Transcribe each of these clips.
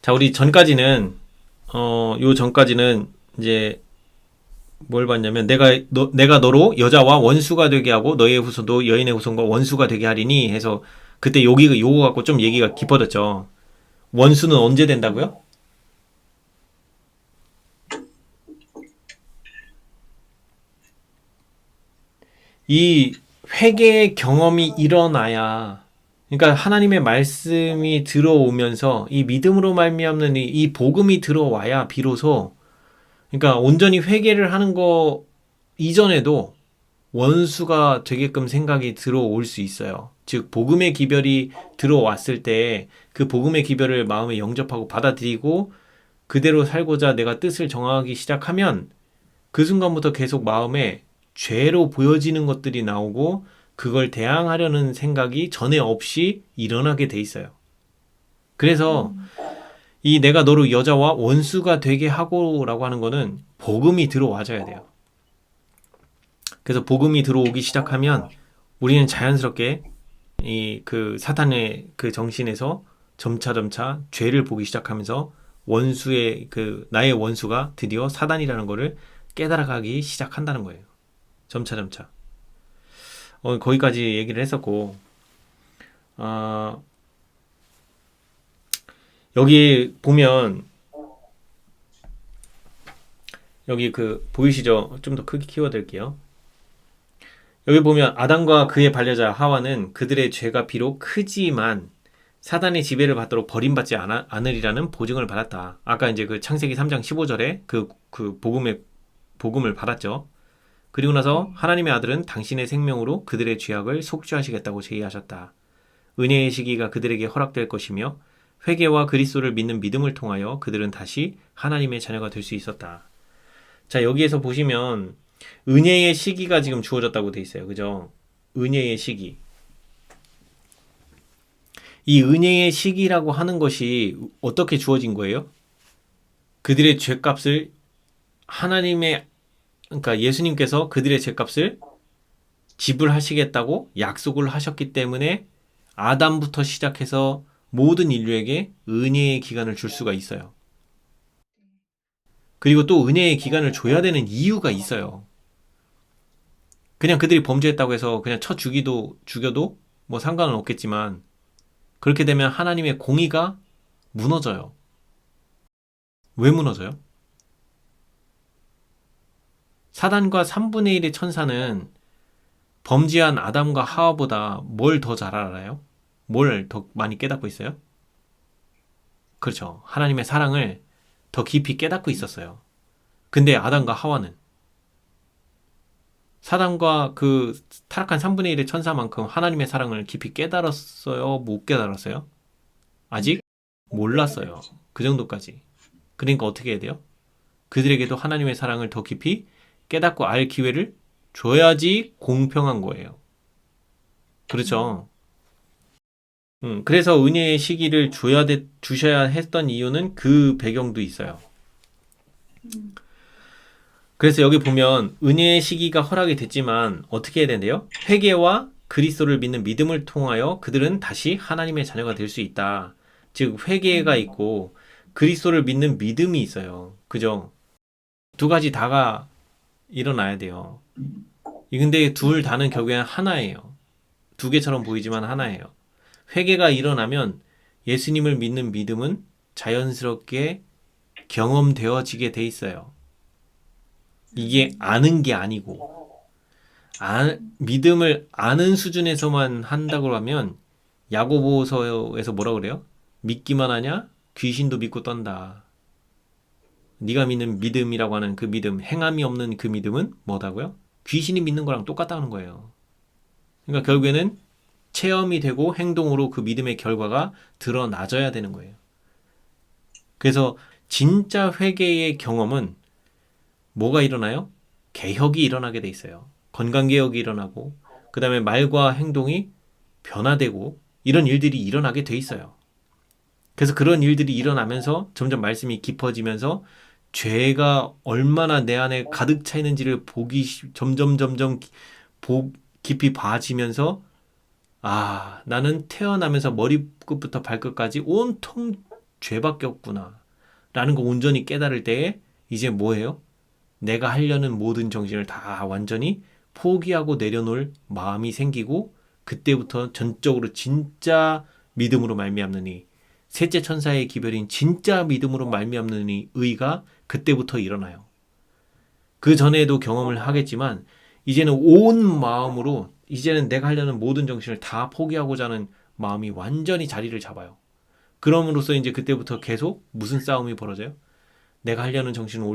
자, 우리 전까지는, 요 전까지는 이제 뭘 봤냐면, 내가 너로 여자와 원수가 되게 하고, 너의 후손도 여인의 후손과 원수가 되게 하리니 해서, 그때 요거 갖고 좀 얘기가 깊어졌죠. 원수는 언제 된다고요? 이 회개의 경험이 일어나야, 그러니까 하나님의 말씀이 들어오면서 이 믿음으로 말미암는 이 복음이 들어와야 비로소, 그러니까 온전히 회개를 하는 거 이전에도 원수가 되게끔 생각이 들어올 수 있어요. 즉 복음의 기별이 들어왔을 때 그 복음의 기별을 마음에 영접하고 받아들이고 그대로 살고자 내가 뜻을 정하기 시작하면 그 순간부터 계속 마음에 죄로 보여지는 것들이 나오고 그걸 대항하려는 생각이 전에 없이 일어나게 돼 있어요. 그래서 이 내가 너로 여자와 원수가 되게 하고라고 하는 거는 복음이 들어와줘야 돼요. 그래서 복음이 들어오기 시작하면 우리는 자연스럽게 이 그 사탄의 그 정신에서 점차 죄를 보기 시작하면서 원수의 그 나의 원수가 드디어 사단이라는 거를 깨달아가기 시작한다는 거예요. 점차. 거기까지 얘기를 했었고, 어, 여기 보면, 여기 그, 보이시죠? 좀 더 크게 키워드릴게요. 여기 보면, 아담과 그의 반려자 하와는 그들의 죄가 비록 크지만, 사단의 지배를 받도록 버림받지 않으리라는 보증을 받았다. 아까 이제 그 창세기 3장 15절에 그 복음을 받았죠. 그리고 나서 하나님의 아들은 당신의 생명으로 그들의 죄악을 속죄하시겠다고 제의하셨다. 은혜의 시기가 그들에게 허락될 것이며 회개와 그리스도를 믿는 믿음을 통하여 그들은 다시 하나님의 자녀가 될 수 있었다. 자, 여기에서 보시면 은혜의 시기가 지금 주어졌다고 돼 있어요. 그죠? 은혜의 시기. 이 은혜의 시기라고 하는 것이 어떻게 주어진 거예요? 그들의 죄값을 그러니까 예수님께서 그들의 죄값을 지불하시겠다고 약속을 하셨기 때문에 아담부터 시작해서 모든 인류에게 은혜의 기간을 줄 수가 있어요. 그리고 또 은혜의 기간을 줘야 되는 이유가 있어요. 그냥 그들이 범죄했다고 해서 그냥 죽여도 뭐 상관은 없겠지만 그렇게 되면 하나님의 공의가 무너져요. 왜 무너져요? 사단과 3분의 1의 천사는 범죄한 아담과 하와보다 뭘 더 잘 알아요? 뭘 더 많이 깨닫고 있어요? 그렇죠. 하나님의 사랑을 더 깊이 깨닫고 있었어요. 근데 아담과 하와는 사단과 그 타락한 3분의 1의 천사만큼 하나님의 사랑을 깊이 깨달았어요? 못 깨달았어요? 아직 몰랐어요. 그 정도까지. 그러니까 어떻게 해야 돼요? 그들에게도 하나님의 사랑을 더 깊이 깨닫고 알 기회를 줘야지 공평한 거예요. 그렇죠. 그래서 은혜의 시기를 주셔야 했던 이유는 그 배경도 있어요. 그래서 여기 보면 은혜의 시기가 허락이 됐지만 어떻게 해야 된대요? 회개와 그리스도를 믿는 믿음을 통하여 그들은 다시 하나님의 자녀가 될 수 있다. 즉 회개가 있고 그리스도를 믿는 믿음이 있어요. 그죠? 두 가지 다가 일어나야 돼요. 근데 둘 다는 결국엔 하나예요. 두 개처럼 보이지만 하나예요. 회개가 일어나면 예수님을 믿는 믿음은 자연스럽게 경험되어지게 돼 있어요. 이게 아는 게 아니고 믿음을 아는 수준에서만 한다고 하면 야고보서에서 뭐라 그래요? 믿기만 하냐? 귀신도 믿고 떤다. 네가 믿는 믿음이라고 하는 그 믿음, 행함이 없는 그 믿음은 뭐다고요? 귀신이 믿는 거랑 똑같다는 거예요. 그러니까 결국에는 체험이 되고 행동으로 그 믿음의 결과가 드러나져야 되는 거예요. 그래서 진짜 회개의 경험은 뭐가 일어나요? 개혁이 일어나게 돼 있어요. 건강개혁이 일어나고 그 다음에 말과 행동이 변화되고 이런 일들이 일어나게 돼 있어요. 그래서 그런 일들이 일어나면서 점점 말씀이 깊어지면서 죄가 얼마나 내 안에 가득 차 있는지를 점점 깊이 봐지면서 나는 태어나면서 머리끝부터 발끝까지 온통 죄밖에 없구나 라는 거 온전히 깨달을 때에 이제 뭐예요? 내가 하려는 모든 정신을 다 완전히 포기하고 내려놓을 마음이 생기고 그때부터 전적으로 진짜 믿음으로 말미암느니 셋째 천사의 기별인 진짜 믿음으로 말미암느니 의가 그때부터 일어나요. 그 전에도 경험을 하겠지만 이제는 온 마음으로 이제는 내가 하려는 모든 정신을 다 포기하고자 하는 마음이 완전히 자리를 잡아요. 그럼으로써 이제 그때부터 계속 무슨 싸움이 벌어져요? 내가 하려는 정신을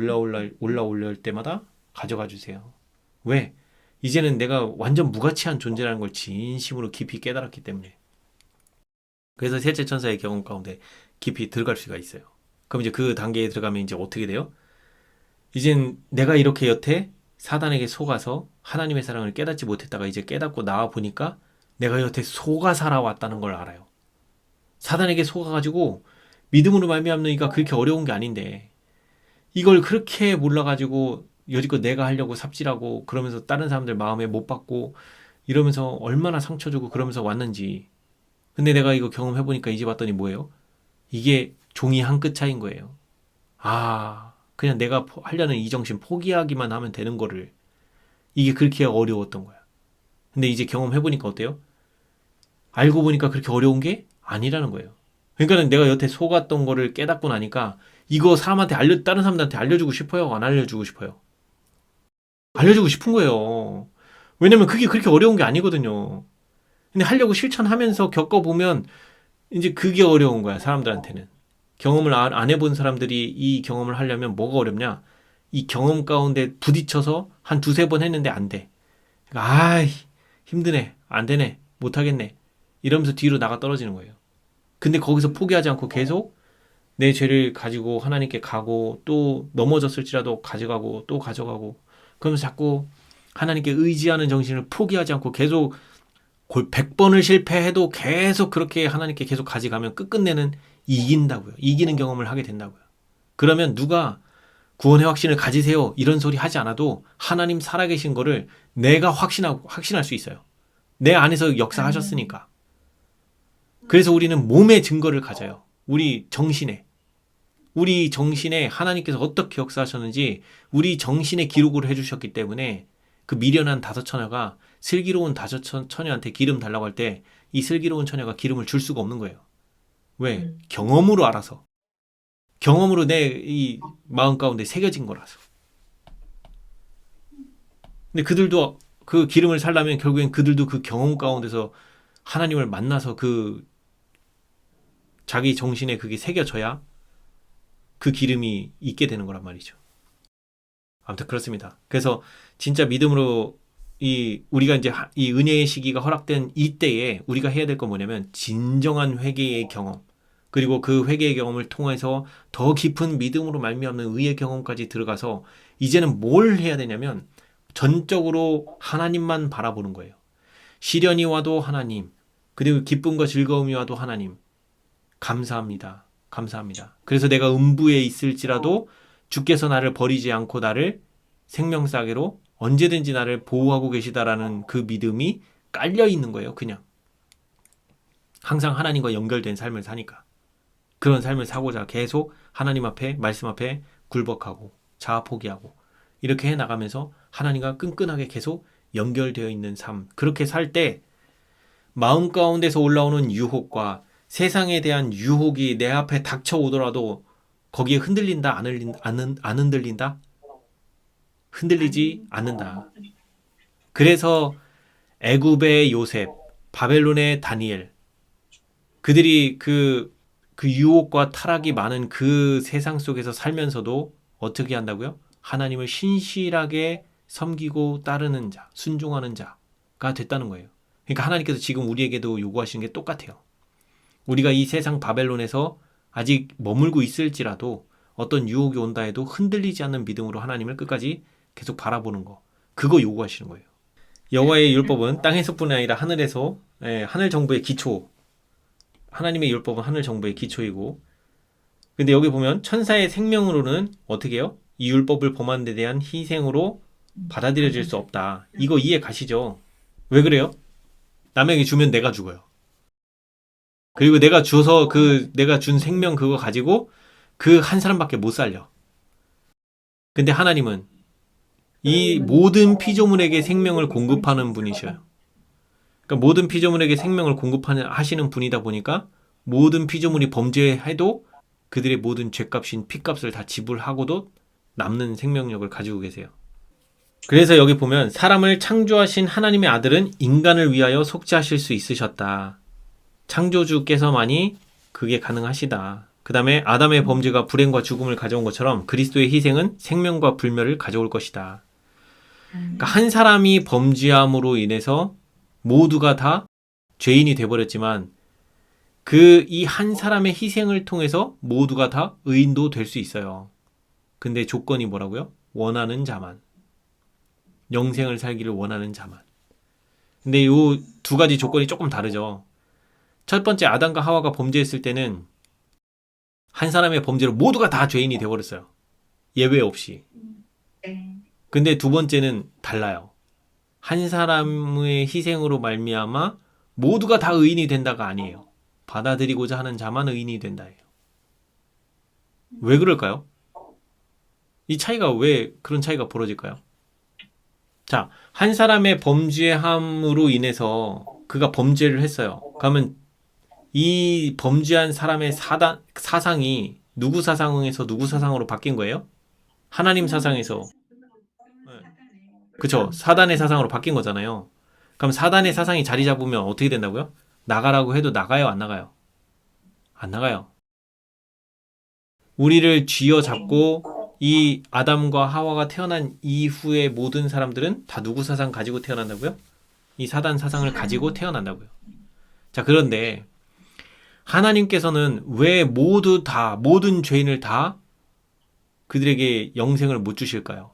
올라올 때마다 가져가 주세요. 왜? 이제는 내가 완전 무가치한 존재라는 걸 진심으로 깊이 깨달았기 때문에. 그래서 셋째 천사의 경험 가운데 깊이 들어갈 수가 있어요. 그럼 이제 그 단계에 들어가면 이제 어떻게 돼요? 이젠 내가 이렇게 여태 사단에게 속아서 하나님의 사랑을 깨닫지 못했다가 이제 깨닫고 나와 보니까 내가 여태 속아 살아왔다는 걸 알아요. 사단에게 속아가지고 믿음으로 말미암는 이가 그렇게 어려운 게 아닌데 이걸 그렇게 몰라가지고 여지껏 내가 하려고 삽질하고 그러면서 다른 사람들 마음에 못 받고 이러면서 얼마나 상처 주고 그러면서 왔는지. 근데 내가 이거 경험해보니까 이제 봤더니 뭐예요? 이게 종이 한 끗 차이인 거예요. 아, 그냥 내가 하려는 이 정신 포기하기만 하면 되는 거를. 이게 그렇게 어려웠던 거야. 근데 이제 경험해보니까 어때요? 알고 보니까 그렇게 어려운 게 아니라는 거예요. 그러니까 내가 여태 속았던 거를 깨닫고 나니까 이거 다른 사람들한테 알려주고 싶어요? 안 알려주고 싶어요? 알려주고 싶은 거예요. 왜냐면 그게 그렇게 어려운 게 아니거든요. 근데 하려고 실천하면서 겪어보면 이제 그게 어려운 거야, 사람들한테는. 경험을 안 해본 사람들이 이 경험을 하려면 뭐가 어렵냐? 이 경험 가운데 부딪혀서 한 두세 번 했는데 안 돼. 그러니까 아이, 힘드네. 안 되네. 못하겠네. 이러면서 뒤로 나가 떨어지는 거예요. 근데 거기서 포기하지 않고 계속 내 죄를 가지고 하나님께 가고 또 넘어졌을지라도 가져가고 또 가져가고 그러면서 자꾸 하나님께 의지하는 정신을 포기하지 않고 계속 100번을 실패해도 계속 그렇게 하나님께 계속 가져가면 끝끝내는 이긴다고요. 이기는 경험을 하게 된다고요. 그러면 누가 구원의 확신을 가지세요 이런 소리 하지 않아도 하나님 살아계신 거를 내가 확신할 수 있어요. 내 안에서 역사하셨으니까. 그래서 우리는 몸의 증거를 가져요. 우리 정신에 하나님께서 어떻게 역사하셨는지 우리 정신에 기록을 해주셨기 때문에 그 미련한 다섯 처녀가 슬기로운 다섯 처녀한테 기름 달라고 할 때 이 슬기로운 처녀가 기름을 줄 수가 없는 거예요. 왜? 경험으로 알아서. 경험으로 내 이 마음 가운데 새겨진 거라서. 근데 그들도 그 기름을 살려면 결국엔 그들도 그 경험 가운데서 하나님을 만나서 그 자기 정신에 그게 새겨져야 그 기름이 있게 되는 거란 말이죠. 아무튼 그렇습니다. 그래서 진짜 믿음으로 우리가 이제 이 은혜의 시기가 허락된 이때에 우리가 해야 될 건 뭐냐면 진정한 회개의 경험 그리고 그 회개의 경험을 통해서 더 깊은 믿음으로 말미암는 의의 경험까지 들어가서 이제는 뭘 해야 되냐면 전적으로 하나님만 바라보는 거예요. 시련이 와도 하나님 그리고 기쁨과 즐거움이 와도 하나님 감사합니다. 감사합니다. 그래서 내가 음부에 있을지라도 주께서 나를 버리지 않고 나를 생명싸개로 언제든지 나를 보호하고 계시다라는 그 믿음이 깔려 있는 거예요. 그냥 항상 하나님과 연결된 삶을 사니까 그런 삶을 사고자 계속 하나님 앞에 말씀 앞에 굴복하고 자아 포기하고 이렇게 해나가면서 하나님과 끈끈하게 계속 연결되어 있는 삶 그렇게 살 때 마음 가운데서 올라오는 유혹과 세상에 대한 유혹이 내 앞에 닥쳐오더라도 거기에 흔들린다 안 흔들린다? 흔들리지 않는다. 그래서 애굽의 요셉, 바벨론의 다니엘 그들이 그 유혹과 타락이 많은 그 세상 속에서 살면서도 어떻게 한다고요? 하나님을 신실하게 섬기고 따르는 자, 순종하는 자가 됐다는 거예요. 그러니까 하나님께서 지금 우리에게도 요구하시는 게 똑같아요. 우리가 이 세상 바벨론에서 아직 머물고 있을지라도 어떤 유혹이 온다 해도 흔들리지 않는 믿음으로 하나님을 끝까지 계속 바라보는 거. 그거 요구하시는 거예요. 여호와의 율법은 땅에서뿐 아니라 하늘에서 하늘 정부의 기초. 하나님의 율법은 하늘 정부의 기초이고 근데 여기 보면 천사의 생명으로는 어떻게 해요? 이 율법을 범한 데 대한 희생으로 받아들여질 수 없다. 이거 이해 가시죠? 왜 그래요? 남에게 주면 내가 죽어요. 그리고 내가 준 생명 그거 가지고 그 한 사람밖에 못 살려. 근데 하나님은 이 모든 피조물에게 생명을 공급하는 분이셔요. 그러니까 모든 피조물에게 생명을 하시는 분이다 보니까 모든 피조물이 범죄해도 그들의 모든 죄값인 피값을 다 지불하고도 남는 생명력을 가지고 계세요. 그래서 여기 보면 사람을 창조하신 하나님의 아들은 인간을 위하여 속죄하실 수 있으셨다. 창조주께서만이 그게 가능하시다. 그 다음에 아담의 범죄가 불행과 죽음을 가져온 것처럼 그리스도의 희생은 생명과 불멸을 가져올 것이다. 그러니까 한 사람이 범죄함으로 인해서 모두가 다 죄인이 돼버렸지만 그 이 한 사람의 희생을 통해서 모두가 다 의인도 될 수 있어요. 근데 조건이 뭐라고요? 원하는 자만. 영생을 살기를 원하는 자만. 근데 이 두 가지 조건이 조금 다르죠. 첫 번째 아담과 하와가 범죄했을 때는 한 사람의 범죄로 모두가 다 죄인이 돼버렸어요. 예외 없이. 근데 두 번째는 달라요. 한 사람의 희생으로 말미암아 모두가 다 의인이 된다가 아니에요. 받아들이고자 하는 자만 의인이 된다예요. 왜 그럴까요? 이 차이가 왜 그런 차이가 벌어질까요? 자, 한 사람의 범죄함으로 인해서 그가 범죄를 했어요. 그러면 이 범죄한 사람의 사상이 누구 사상에서 누구 사상으로 바뀐 거예요? 하나님 사상에서. 그쵸? 사단의 사상으로 바뀐 거잖아요. 그럼 사단의 사상이 자리 잡으면 어떻게 된다고요? 나가라고 해도 나가요, 안 나가요? 안 나가요. 우리를 쥐어잡고 이 아담과 하와가 태어난 이후의 모든 사람들은 다 누구 사상 가지고 태어난다고요? 이 사단 사상을 가지고 태어난다고요. 자, 그런데 하나님께서는 왜 모든 죄인을 다 그들에게 영생을 못 주실까요?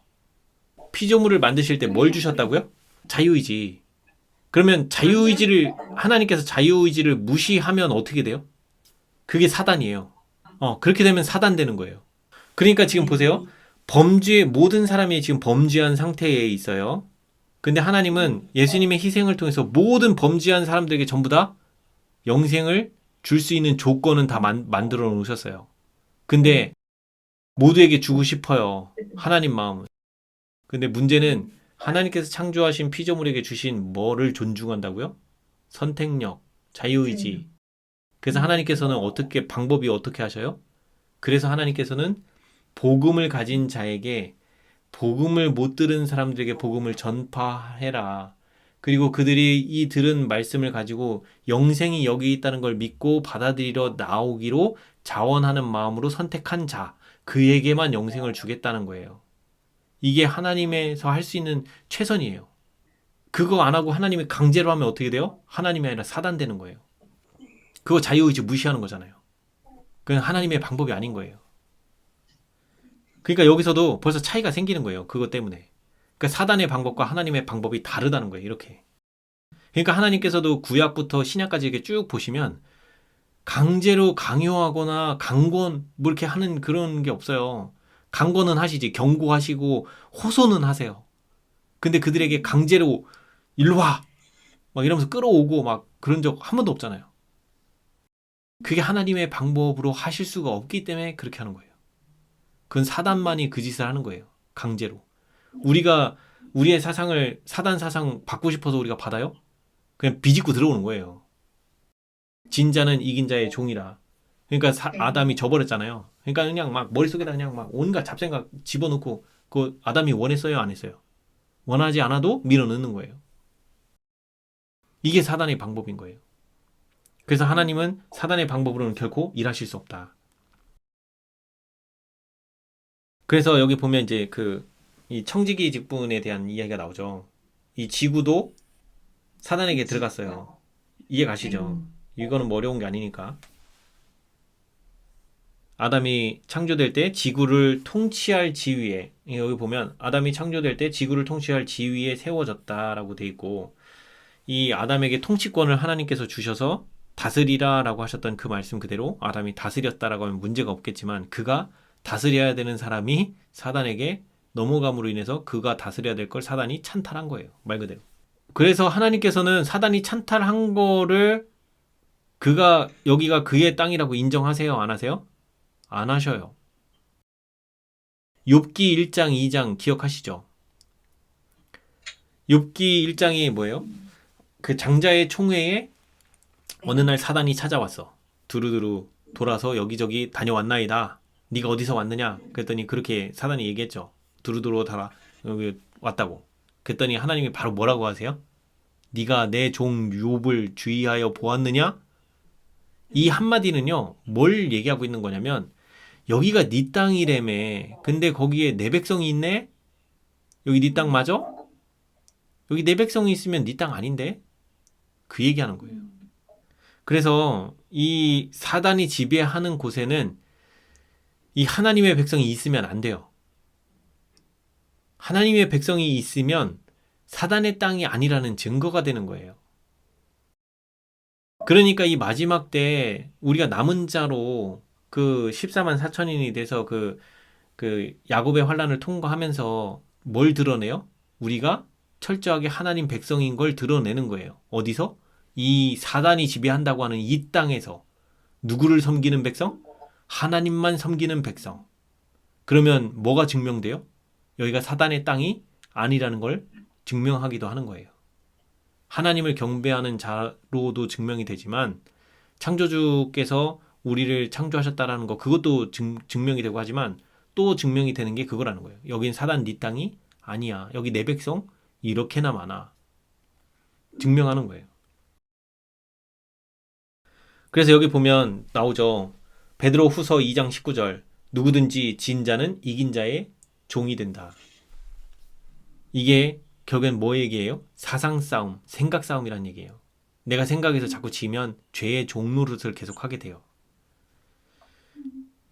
피조물을 만드실 때 뭘 주셨다고요? 자유의지. 그러면 하나님께서 자유의지를 무시하면 어떻게 돼요? 그게 사단이에요. 그렇게 되면 사단 되는 거예요. 그러니까 지금 보세요. 모든 사람이 지금 범죄한 상태에 있어요. 근데 하나님은 예수님의 희생을 통해서 모든 범죄한 사람들에게 전부 다 영생을 줄 수 있는 조건은 다 만들어 놓으셨어요. 근데 모두에게 주고 싶어요. 하나님 마음은. 근데 문제는 하나님께서 창조하신 피조물에게 주신 뭐를 존중한다고요? 선택력, 자유의지. 그래서 하나님께서는 방법이 어떻게 하셔요? 그래서 하나님께서는 복음을 가진 자에게 복음을 못 들은 사람들에게 복음을 전파해라. 그리고 그들이 이 들은 말씀을 가지고 영생이 여기 있다는 걸 믿고 받아들이러 나오기로 자원하는 마음으로 선택한 자, 그에게만 영생을 주겠다는 거예요. 이게 하나님에서 할 수 있는 최선이에요. 그거 안 하고 하나님이 강제로 하면 어떻게 돼요? 하나님이 아니라 사단 되는 거예요. 그거 자유의지 무시하는 거잖아요. 그건 하나님의 방법이 아닌 거예요. 그러니까 여기서도 벌써 차이가 생기는 거예요. 그것 때문에. 그러니까 사단의 방법과 하나님의 방법이 다르다는 거예요. 이렇게. 그러니까 하나님께서도 구약부터 신약까지 이렇게 쭉 보시면 강제로 강요하거나 강권 뭐 이렇게 하는 그런 게 없어요. 강권은 하시지. 경고하시고 호소는 하세요. 근데 그들에게 강제로 일로 와! 막 이러면서 끌어오고 막 그런 적 한 번도 없잖아요. 그게 하나님의 방법으로 하실 수가 없기 때문에 그렇게 하는 거예요. 그건 사단만이 그 짓을 하는 거예요. 강제로. 우리가 우리의 사단 사상 받고 싶어서 우리가 받아요? 그냥 비집고 들어오는 거예요. 진자는 이긴 자의 종이라. 그러니까 아담이 져버렸잖아요. 그러니까 그냥 막 머릿속에다 그냥 막 온갖 잡생각 집어넣고 그 아담이 원했어요, 안 했어요? 원하지 않아도 밀어넣는 거예요. 이게 사단의 방법인 거예요. 그래서 하나님은 사단의 방법으로는 결코 일하실 수 없다. 그래서 여기 보면 이제 이 청지기 직분에 대한 이야기가 나오죠. 이 지구도 사단에게 들어갔어요. 이해 가시죠? 이거는 뭐 어려운 게 아니니까. 아담이 창조될 때 지구를 통치할 지위에, 여기 보면 아담이 창조될 때 지구를 통치할 지위에 세워졌다라고 돼 있고, 이 아담에게 통치권을 하나님께서 주셔서 다스리라 라고 하셨던 그 말씀 그대로 아담이 다스렸다라고 하면 문제가 없겠지만, 그가 다스려야 되는 사람이 사단에게 넘어감으로 인해서 그가 다스려야 될 걸 사단이 찬탈한 거예요. 말 그대로. 그래서 하나님께서는 사단이 찬탈한 거를 그가 여기가 그의 땅이라고 인정하세요? 안 하세요? 안 하셔요. 욥기 1장, 2장 기억하시죠? 욥기 1장이 뭐예요? 그 장자의 총회에 어느 날 사단이 찾아왔어. 두루두루 돌아서 여기저기 다녀왔나이다. 네가 어디서 왔느냐? 그랬더니 그렇게 사단이 얘기했죠. 두루두루 달아 여기 왔다고. 그랬더니 하나님이 바로 뭐라고 하세요? 네가 내 종 욥을 주의하여 보았느냐? 이 한마디는요. 뭘 얘기하고 있는 거냐면 여기가 네 땅이래매. 근데 거기에 내 백성이 있네? 여기 네 땅 맞아? 여기 내 백성이 있으면 네 땅 아닌데? 그 얘기하는 거예요. 그래서 이 사단이 지배하는 곳에는 이 하나님의 백성이 있으면 안 돼요. 하나님의 백성이 있으면 사단의 땅이 아니라는 증거가 되는 거예요. 그러니까 이 마지막 때 우리가 남은 자로 그 14만 4천인이 돼서 그 야곱의 환란을 통과하면서 뭘 드러내요? 우리가 철저하게 하나님 백성인 걸 드러내는 거예요. 어디서? 이 사단이 지배한다고 하는 이 땅에서 누구를 섬기는 백성? 하나님만 섬기는 백성. 그러면 뭐가 증명돼요? 여기가 사단의 땅이 아니라는 걸 증명하기도 하는 거예요. 하나님을 경배하는 자로도 증명이 되지만 창조주께서 우리를 창조하셨다라는 거 그것도 증명이 되고 하지만 또 증명이 되는 게 그거라는 거예요. 여긴 사단 네 땅이 아니야. 여기 내 백성 이렇게나 많아. 증명하는 거예요. 그래서 여기 보면 나오죠. 베드로 후서 2장 19절 누구든지 진 자는 이긴 자의 종이 된다. 이게 결국엔 뭐 얘기예요? 사상 싸움, 생각 싸움이란 얘기예요. 내가 생각해서 자꾸 지면 죄의 종노릇을 계속하게 돼요.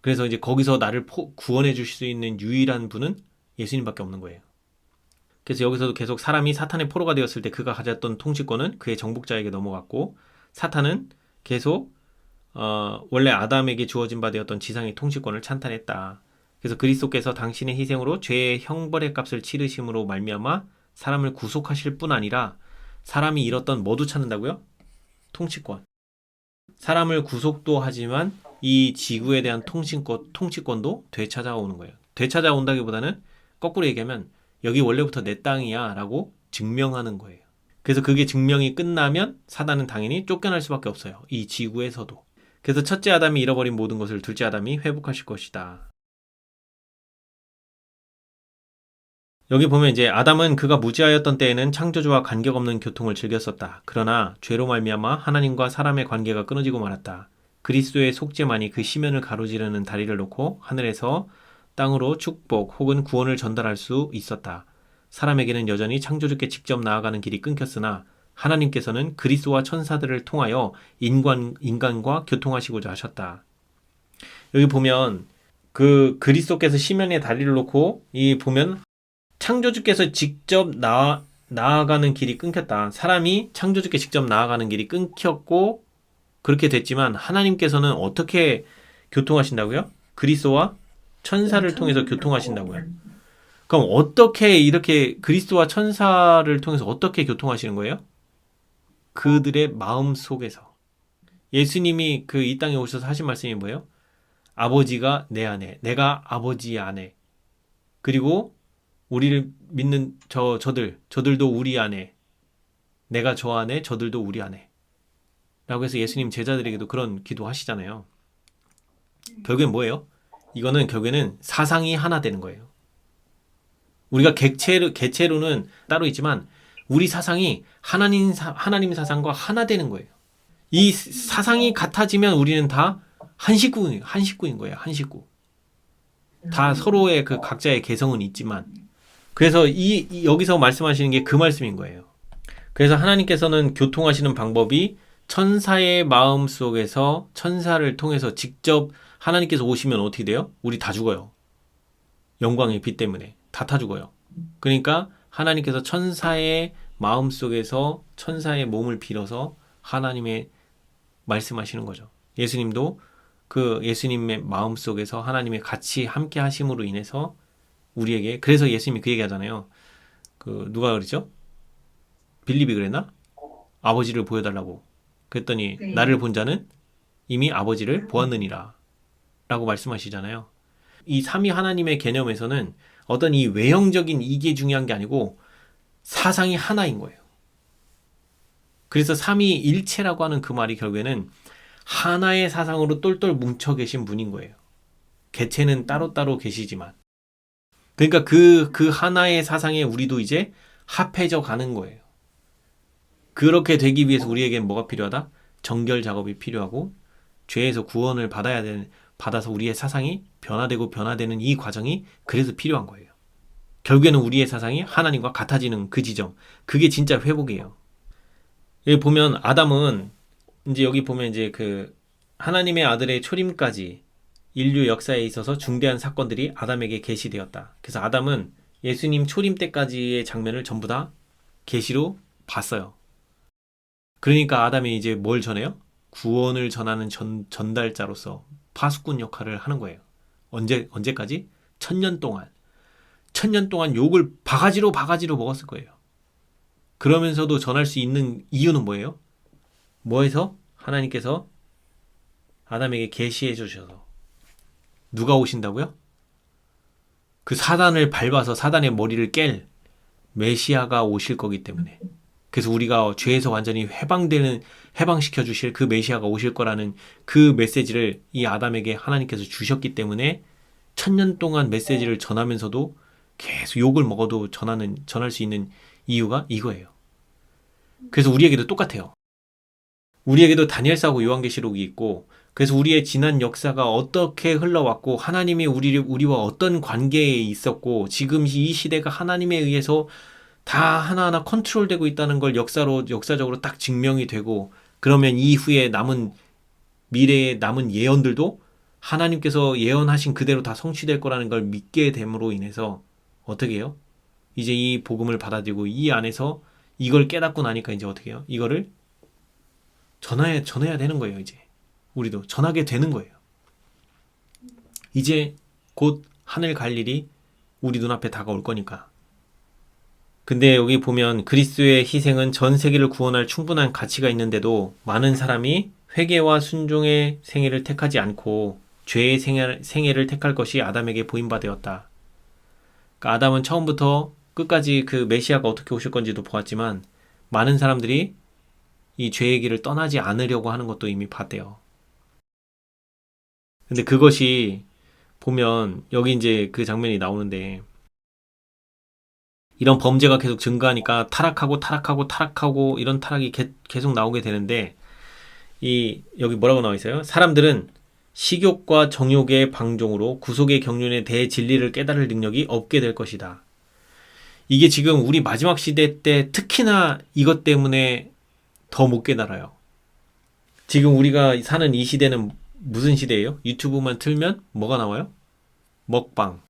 그래서 이제 거기서 나를 구원해 주실 수 있는 유일한 분은 예수님밖에 없는 거예요. 그래서 여기서도 계속 사람이 사탄의 포로가 되었을 때 그가 가졌던 통치권은 그의 정복자에게 넘어갔고 사탄은 계속 원래 아담에게 주어진 바 되었던 지상의 통치권을 찬탈했다. 그래서 그리스도께서 당신의 희생으로 죄의 형벌의 값을 치르심으로 말미암아 사람을 구속하실 뿐 아니라 사람이 잃었던 뭐도 찾는다고요? 통치권. 사람을 구속도 하지만 이 지구에 대한 통치권도 되찾아오는 거예요. 되찾아온다기보다는 거꾸로 얘기하면 여기 원래부터 내 땅이야 라고 증명하는 거예요. 그래서 그게 증명이 끝나면 사단은 당연히 쫓겨날 수밖에 없어요. 이 지구에서도. 그래서 첫째 아담이 잃어버린 모든 것을 둘째 아담이 회복하실 것이다. 여기 보면 이제 아담은 그가 무지하였던 때에는 창조주와 관계가 없는 교통을 즐겼었다. 그러나 죄로 말미암아 하나님과 사람의 관계가 끊어지고 말았다. 그리스도의 속죄만이 그 시면을 가로지르는 다리를 놓고 하늘에서 땅으로 축복 혹은 구원을 전달할 수 있었다. 사람에게는 여전히 창조주께 직접 나아가는 길이 끊겼으나 하나님께서는 그리스도와 천사들을 통하여 인간과 교통하시고자 하셨다. 여기 보면 그 그리스도께서 시면에 다리를 놓고 이 보면 창조주께서 직접 나아가는 길이 끊겼다. 사람이 창조주께 직접 나아가는 길이 끊겼고 그렇게 됐지만 하나님께서는 어떻게 교통하신다고요? 그리스도와 천사를 통해서 교통하신다고요. 그럼 어떻게 이렇게 그리스도와 천사를 통해서 어떻게 교통하시는 거예요? 그들의 마음 속에서. 예수님이 그 이 땅에 오셔서 하신 말씀이 뭐예요? 아버지가 내 안에, 내가 아버지 안에. 그리고 우리를 믿는 저들도 우리 안에, 내가 저 안에, 저들도 우리 안에. 라고 해서 예수님 제자들에게도 그런 기도 하시잖아요. 결국엔 뭐예요? 이거는 결국에는 사상이 하나 되는 거예요. 우리가 개체로는 따로 있지만 우리 사상이 하나님 사상과 하나 되는 거예요. 이 사상이 같아지면 우리는 다 한 식구인 거예요. 한 식구. 다 서로의 그 각자의 개성은 있지만 그래서 여기서 말씀하시는 게 그 말씀인 거예요. 그래서 하나님께서는 교통하시는 방법이 천사의 마음 속에서 천사를 통해서 직접 하나님께서 오시면 어떻게 돼요? 우리 다 죽어요. 영광의 빛 때문에 다 죽어요. 그러니까 하나님께서 천사의 마음 속에서 천사의 몸을 빌어서 하나님의 말씀하시는 거죠. 예수님도 그 예수님의 마음 속에서 하나님의 같이 함께 하심으로 인해서 우리에게 그래서 예수님이 그 얘기하잖아요. 그 누가 그랬죠? 빌립이 그랬나? 아버지를 보여달라고. 그랬더니 네. 나를 본 자는 이미 아버지를 보았느니라 라고 말씀하시잖아요. 이 삼위 하나님의 개념에서는 어떤 이 외형적인 이게 중요한 게 아니고 사상이 하나인 거예요. 그래서 삼위일체라고 하는 그 말이 결국에는 하나의 사상으로 똘똘 뭉쳐 계신 분인 거예요. 개체는 따로따로 계시지만. 그러니까 그 하나의 사상에 우리도 이제 합해져 가는 거예요. 그렇게 되기 위해서 우리에겐 뭐가 필요하다? 정결 작업이 필요하고 죄에서 구원을 받아서 우리의 사상이 변화되고 변화되는 이 과정이 그래서 필요한 거예요. 결국에는 우리의 사상이 하나님과 같아지는 그 지점. 그게 진짜 회복이에요. 여기 보면 아담은 이제 여기 보면 이제 그 하나님의 아들의 초림까지 인류 역사에 있어서 중대한 사건들이 아담에게 계시되었다. 그래서 아담은 예수님 초림 때까지의 장면을 전부 다 계시로 봤어요. 그러니까 아담이 이제 뭘 전해요? 구원을 전하는 전달자로서 파수꾼 역할을 하는 거예요. 언제까지? 1000년 동안. 1000년 동안 욕을 바가지로 먹었을 거예요. 그러면서도 전할 수 있는 이유는 뭐예요? 뭐해서? 하나님께서 아담에게 계시해 주셔서. 누가 오신다고요? 그 사단을 밟아서 사단의 머리를 깰 메시아가 오실 거기 때문에. 그래서 우리가 죄에서 완전히 해방시켜 주실 그 메시아가 오실 거라는 그 메시지를 이 아담에게 하나님께서 주셨기 때문에 1000년 동안 메시지를 전하면서도 계속 욕을 먹어도 전할 수 있는 이유가 이거예요. 그래서 우리에게도 똑같아요. 우리에게도 다니엘서하고 요한계시록이 있고, 그래서 우리의 지난 역사가 어떻게 흘러왔고, 하나님이 우리와 어떤 관계에 있었고, 지금 이 시대가 하나님에 의해서 다 하나하나 컨트롤되고 있다는 걸 역사적으로 딱 증명이 되고, 그러면 이후에 미래에 남은 예언들도 하나님께서 예언하신 그대로 다 성취될 거라는 걸 믿게 됨으로 인해서 어떻게 해요? 이제 이 복음을 받아들이고 이 안에서 이걸 깨닫고 나니까 이제 어떻게 해요? 이거를 전해야 되는 거예요, 이제. 우리도 전하게 되는 거예요. 이제 곧 하늘 갈 일이 우리 눈앞에 다가올 거니까. 근데 여기 보면 그리스도의 희생은 전 세계를 구원할 충분한 가치가 있는데도 많은 사람이 회개와 순종의 생애를 택하지 않고 죄의 생애를 택할 것이 아담에게 보임바 되었다. 그러니까 아담은 처음부터 끝까지 그 메시아가 어떻게 오실 건지도 보았지만 많은 사람들이 이 죄의 길을 떠나지 않으려고 하는 것도 이미 봤대요. 근데 그것이 보면 여기 이제 그 장면이 나오는데 이런 범죄가 계속 증가하니까 타락하고 이런 타락이 계속 나오게 되는데 여기 뭐라고 나와 있어요? 사람들은 식욕과 정욕의 방종으로 구속의 경륜에 대해 진리를 깨달을 능력이 없게 될 것이다. 이게 지금 우리 마지막 시대 때 특히나 이것 때문에 더 못 깨달아요. 지금 우리가 사는 이 시대는 무슨 시대예요? 유튜브만 틀면 뭐가 나와요? 먹방.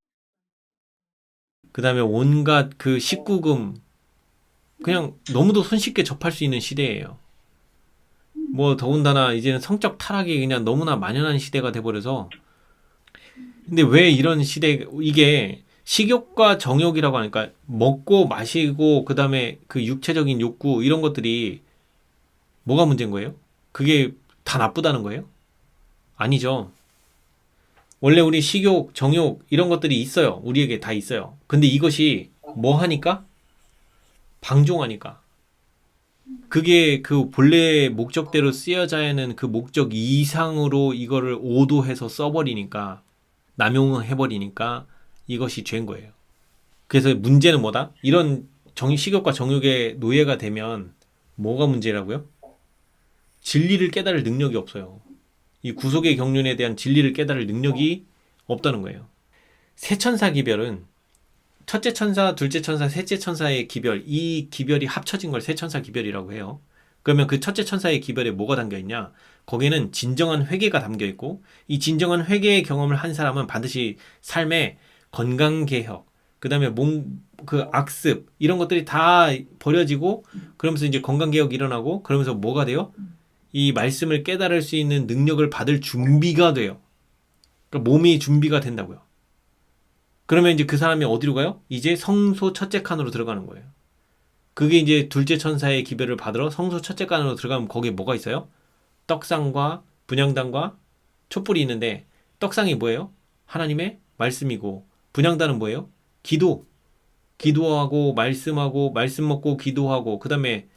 그 다음에 온갖 그 19금 그냥 너무도 손쉽게 접할 수 있는 시대예요. 뭐 더군다나 이제는 성적 타락이 그냥 너무나 만연한 시대가 돼버려서 근데 왜 이런 이게 식욕과 정욕이라고 하니까 먹고 마시고 그 다음에 그 육체적인 욕구 이런 것들이 뭐가 문제인 거예요? 그게 다 나쁘다는 거예요? 아니죠. 원래 우리 식욕, 정욕 이런 것들이 있어요. 우리에게 다 있어요. 근데 이것이 뭐 하니까? 방종하니까. 그게 그 본래 목적대로 쓰여져야 하는 그 목적 이상으로 이거를 오도해서 써버리니까 남용해버리니까 이것이 죄인 거예요. 그래서 문제는 뭐다? 이런 식욕과 정욕의 노예가 되면 뭐가 문제라고요? 진리를 깨달을 능력이 없어요. 이 구속의 경륜에 대한 진리를 깨달을 능력이 없다는 거예요. 세천사 기별은 첫째 천사, 둘째 천사, 셋째 천사의 기별, 이 기별이 합쳐진 걸 세천사 기별이라고 해요. 그러면 그 첫째 천사의 기별에 뭐가 담겨 있냐? 거기에는 진정한 회개가 담겨 있고 이 진정한 회개의 경험을 한 사람은 반드시 삶에 건강 개혁, 그다음에 그 악습 이런 것들이 다 버려지고 그러면서 이제 건강 개혁이 일어나고 그러면서 뭐가 돼요? 이 말씀을 깨달을 수 있는 능력을 받을 준비가 돼요. 그러니까 몸이 준비가 된다고요. 그러면 이제 그 사람이 어디로 가요? 이제 성소 첫째 칸으로 들어가는 거예요. 그게 이제 둘째 천사의 기별을 받으러 성소 첫째 간으로 들어가면 거기에 뭐가 있어요? 떡상과 분향단과 촛불이 있는데 떡상이 뭐예요? 하나님의 말씀이고 분향단은 뭐예요? 기도. 기도하고 말씀하고 말씀 먹고 기도하고 그다음에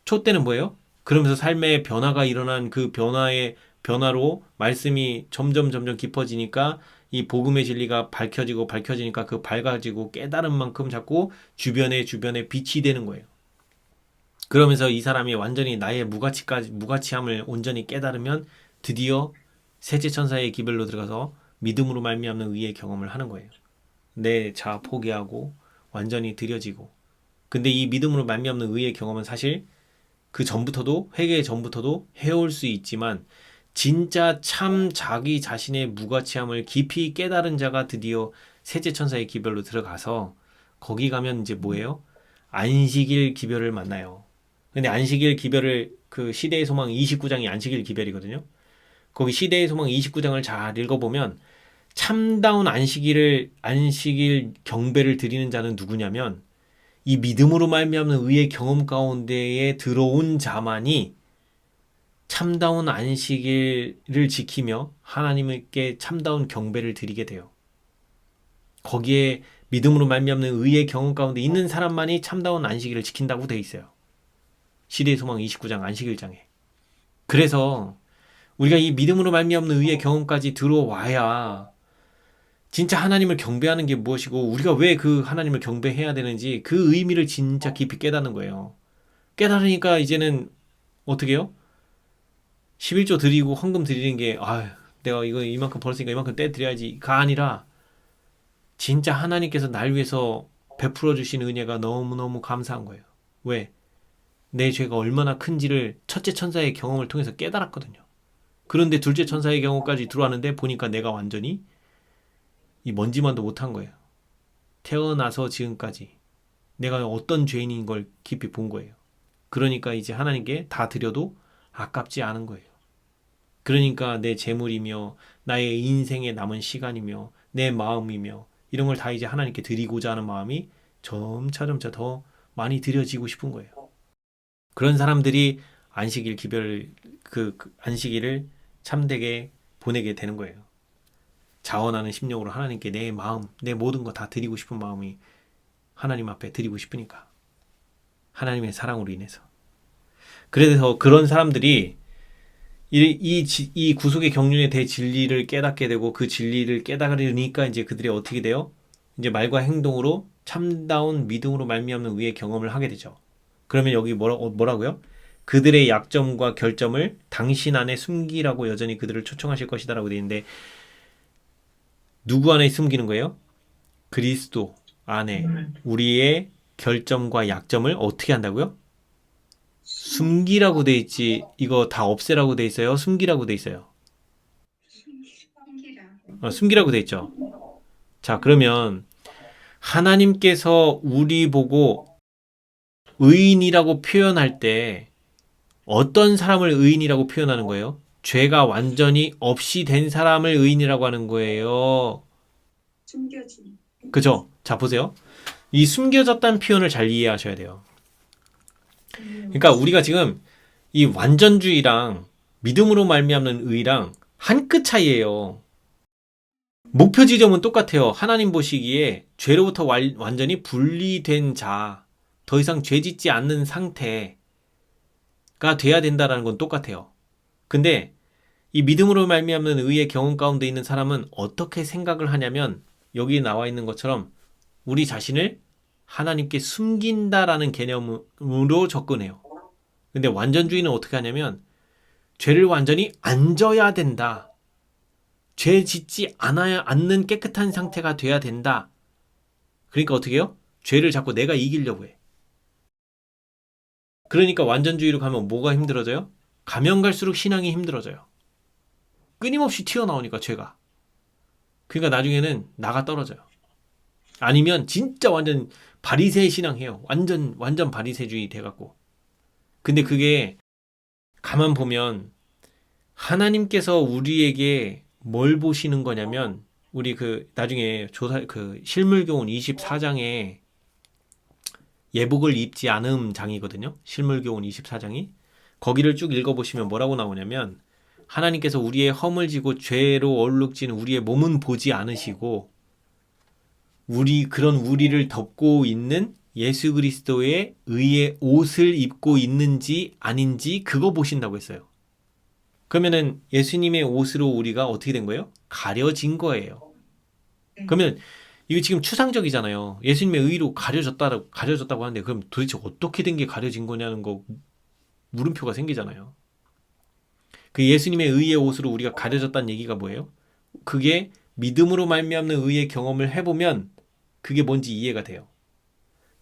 촛대는 뭐예요? 그러면서 삶의 변화가 일어난 그 변화의 변화로 말씀이 점점 깊어지니까 이 복음의 진리가 밝혀지니까 그 밝아지고 깨달은 만큼 자꾸 주변에 빛이 되는 거예요. 그러면서 이 사람이 완전히 나의 무가치함을 온전히 깨달으면 드디어 셋째 천사의 기별로 들어가서 믿음으로 말미암는 의의 경험을 하는 거예요. 내 자아 포기하고 완전히 들여지고. 근데 이 믿음으로 말미암는 의의 경험은 사실 그 전부터도 회개 전부터도 해올 수 있지만 진짜 참 자기 자신의 무가치함을 깊이 깨달은 자가 드디어 셋째 천사의 기별로 들어가서 거기 가면 이제 뭐예요? 안식일 기별을 만나요. 근데 안식일 기별을 그 시대의 소망 29장이 안식일 기별이거든요. 거기 시대의 소망 29장을 잘 읽어보면 참다운 안식일 경배를 드리는 자는 누구냐면 이 믿음으로 말미암는 의의 경험 가운데에 들어온 자만이 참다운 안식일을 지키며 하나님께 참다운 경배를 드리게 돼요. 거기에 믿음으로 말미암는 의의 경험 가운데 있는 사람만이 참다운 안식일을 지킨다고 돼 있어요. 시대의 소망 29장 안식일장에. 그래서 우리가 이 믿음으로 말미암는 의의 경험까지 들어와야 진짜 하나님을 경배하는 게 무엇이고 우리가 왜 그 하나님을 경배해야 되는지 그 의미를 진짜 깊이 깨닫는 거예요. 깨달으니까 이제는 어떻게 해요? 11조 드리고 헌금 드리는 게 내가 이거 이만큼 벌었으니까 이만큼 떼 드려야지가 아니라 진짜 하나님께서 날 위해서 베풀어 주신 은혜가 너무너무 감사한 거예요. 왜? 내 죄가 얼마나 큰지를 첫째 천사의 경험을 통해서 깨달았거든요. 그런데 둘째 천사의 경험까지 들어왔는데 보니까 내가 완전히 이 먼지만도 못한 거예요. 태어나서 지금까지 내가 어떤 죄인인 걸 깊이 본 거예요. 그러니까 이제 하나님께 다 드려도 아깝지 않은 거예요. 그러니까 내 재물이며 나의 인생에 남은 시간이며 내 마음이며 이런 걸 다 이제 하나님께 드리고자 하는 마음이 점차 더 많이 드려지고 싶은 거예요. 그런 사람들이 안식일 기별 그 안식일을 참되게 보내게 되는 거예요. 자원하는 심령으로 하나님께 내 마음, 내 모든 거 다 드리고 싶은 마음이 하나님 앞에 드리고 싶으니까. 하나님의 사랑으로 인해서. 그래서 그런 사람들이 이 구속의 경륜에 대해 진리를 깨닫게 되고 그 진리를 깨달으니까 이제 그들이 어떻게 돼요? 이제 말과 행동으로 참다운 믿음으로 말미암는 의의 경험을 하게 되죠. 그러면 여기 뭐라고요? 그들의 약점과 결점을 당신 안에 숨기라고 여전히 그들을 초청하실 것이다라고 되어 있는데 누구 안에 숨기는 거예요? 그리스도 안에 우리의 결점과 약점을 어떻게 한다고요? 숨기라고 돼 있지. 이거 다 없애라고 돼 있어요. 숨기라고 돼 있어요. 숨기라고 돼 있죠. 자, 그러면 하나님께서 우리 보고 의인이라고 표현할 때 어떤 사람을 의인이라고 표현하는 거예요? 죄가 완전히 없이 된 사람을 의인이라고 하는 거예요. 숨겨진. 그죠? 자, 보세요. 이 숨겨졌다는 표현을 잘 이해하셔야 돼요. 그러니까 우리가 지금 이 완전주의랑 믿음으로 말미암는 의랑 한 끗 차이예요. 목표 지점은 똑같아요. 하나님 보시기에 죄로부터 완전히 분리된 자, 더 이상 죄 짓지 않는 상태가 돼야 된다는 건 똑같아요. 근데 이 믿음으로 말미암는 의의 경험 가운데 있는 사람은 어떻게 생각을 하냐면 여기 나와 있는 것처럼 우리 자신을 하나님께 숨긴다라는 개념으로 접근해요. 근데 완전주의는 어떻게 하냐면 죄를 완전히 안 져야 된다. 죄 짓지 않는 깨끗한 상태가 돼야 된다. 그러니까 어떻게 해요? 죄를 자꾸 내가 이기려고 해. 그러니까 완전주의로 가면 뭐가 힘들어져요? 가면 갈수록 신앙이 힘들어져요. 끊임없이 튀어나오니까 죄가. 그러니까 나중에는 나가 떨어져요. 아니면 진짜 완전 바리새 신앙해요. 완전 바리새주의 돼갖고. 근데 그게 가만 보면 하나님께서 우리에게 뭘 보시는 거냐면 우리 그 나중에 실물교훈 24장에 예복을 입지 않음 장이거든요. 실물교훈 24장이. 거기를 쭉 읽어보시면 뭐라고 나오냐면 하나님께서 우리의 허물 지고 죄로 얼룩진 우리의 몸은 보지 않으시고 그런 우리를 덮고 있는 예수 그리스도의 의의 옷을 입고 있는지 아닌지 그거 보신다고 했어요. 그러면은 예수님의 옷으로 우리가 어떻게 된 거예요? 가려진 거예요. 그러면 이거 지금 추상적이잖아요. 예수님의 의로 가려졌다고 하는데 그럼 도대체 어떻게 된 게 가려진 거냐는 거 물음표가 생기잖아요. 그 예수님의 의의 옷으로 우리가 가려졌다는 얘기가 뭐예요? 그게 믿음으로 말미암는 의의 경험을 해보면 그게 뭔지 이해가 돼요.